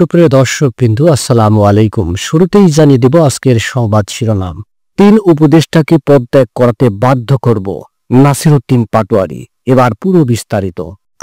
সুপ্রিয় দর্শকবৃন্দু, আসসালামু আলাইকুম। শুরুতেই জানিয়ে দেব আজকের সংবাদ শিরোনাম। 3 উপদেষ্টাকে পদত্যাগ করাতে বাধ্য করব, নাসিরউদ্দিন পাটোয়ারি। এবার পুরো বিস্তারিত।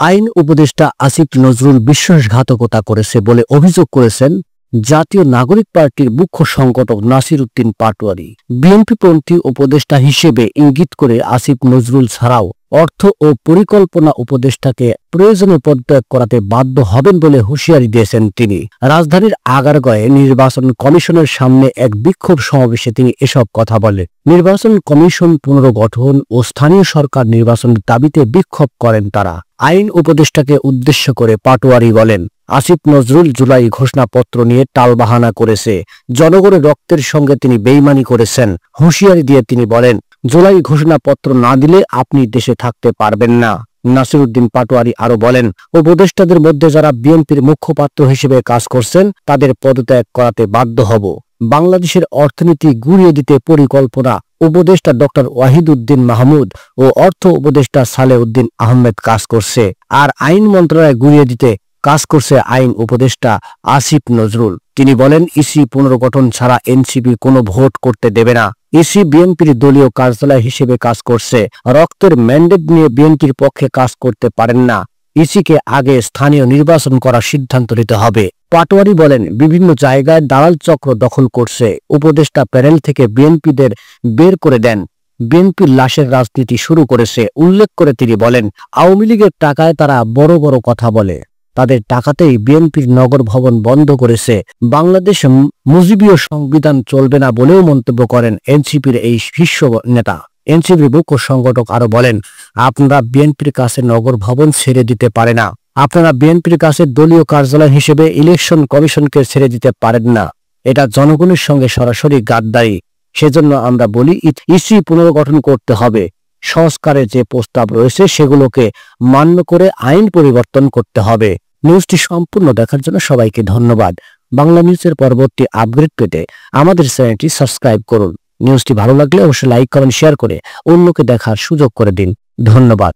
আইন উপদেষ্টা আসিফ নজরুল বিশ্বাসঘাতকতা করেছে বলে অভিযোগ করেছেন জাতীয় নাগরিক পার্টির মুখ্য সংগঠক নাসিরউদ্দিন পাটোয়ারি। বিএনপিপন্থী উপদেষ্টা হিসেবে ইঙ্গিত করে আসিফ নজরুল ছাড়াও অর্থ ও পরিকল্পনা উপদেষ্টাকে প্রয়োজনে পদত্যাগ করাতে বাধ্য হবেন বলে হুঁশিয়ারি দিয়েছেন তিনি। রাজধানীর আগারগাঁয়ে নির্বাচন কমিশনের সামনে এক বিক্ষোভ সমাবেশে তিনি এসব কথা বলেন। নির্বাচন কমিশন পুনর্গঠন ও স্থানীয় সরকার নির্বাচনের দাবিতে বিক্ষোভ করেন তারা। আইন উপদেষ্টাকে উদ্দেশ্য করে পাটোয়ারি বলেন, আসিফ নজরুল জুলাই ঘোষণাপত্র নিয়ে টালবাহানা করেছে, জনগণের রক্তের সঙ্গে তিনি বেইমানি করেছেন। হুঁশিয়ারি দিয়ে তিনি বলেন, জুলাই ঘোষণাপত্র না দিলে আপনি দেশে থাকতে পারবেন না। নাসিরউদ্দিন পাটোয়ারি আরো বলেন, উপদেষ্টাদের মধ্যে যারা বিএনপির মুখপাত্র হিসেবে কাজ করছেন তাদের পদত্যাগ করাতে বাধ্য হব। বাংলাদেশের অর্থনীতি গুঁড়িয়ে দিতে পরিকল্পনা উপদেষ্টা ডক্টর ওয়াহিদুদ্দিন মাহমুদ ও অর্থ উপদেষ্টা সালেউদ্দিন আহমেদ কাজ করছে, আর আইন মন্ত্রণালয় গুঁড়িয়ে দিতে কাজ করছে আইন উপদেষ্টা আসিফ নজরুল। তিনি বলেন, ইসি পুনর্গঠন ছাড়া এনসিপি কোনো ভোট করতে দেবে না। ইসি বিএনপির দলীয় কার্যালয় হিসেবে কাজ করছে, রক্তের ম্যান্ডেট নিয়ে বিএনপির পক্ষে কাজ করতে পারেন না। ইসিকে আগে স্থানীয় নির্বাচন করার সিদ্ধান্ত নিতে হবে। পাটোয়ারি বলেন, বিভিন্ন জায়গায় দালাল চক্র দখল করছে, উপদেষ্টা প্যানেল থেকে বিএনপিদের বের করে দেন। বিএনপির লাশের রাজনীতি শুরু করেছে। উল্লেখ করে তিনি বলেন, আওয়ামী লীগের টাকায় তারা বড় বড় কথা বলে, তাদের টাকাতেই বিএনপির নগর ভবন বন্ধ করেছে। বাংলাদেশ মুজিবীয় সংবিধান চলবে না বলেও মন্তব্য করেন এনসিপির এই শীর্ষ নেতা। এনসিপির মুখ্য সংগঠক আরো বলেন, আপনারা বিএনপির কাছে নগর ভবন ছেড়ে দিতে পারে না, আপনারা বিএনপির কাছে দলীয় কার্যালয় হিসেবে ইলেকশন কমিশনকে ছেড়ে দিতে পারেন না। এটা জনগণের সঙ্গে সরাসরি গাদ্দারি। সেজন্য আমরা বলি, ইসি পুনর্গঠন করতে হবে। সংস্কারের যে প্রস্তাব রয়েছে সেগুলোকে মান্য করে আইন পরিবর্তন করতে হবে। নিউজটি সম্পূর্ণ দেখার জন্য সবাইকে ধন্যবাদ। বাংলা নিউজের পরবর্তী আপডেট পেতে আমাদের চ্যানেলটি সাবস্ক্রাইব করুন। নিউজটি ভালো লাগলে অবশ্যই লাইক কমেন্ট শেয়ার করে অন্যকে দেখার সুযোগ করে দিন। ধন্যবাদ।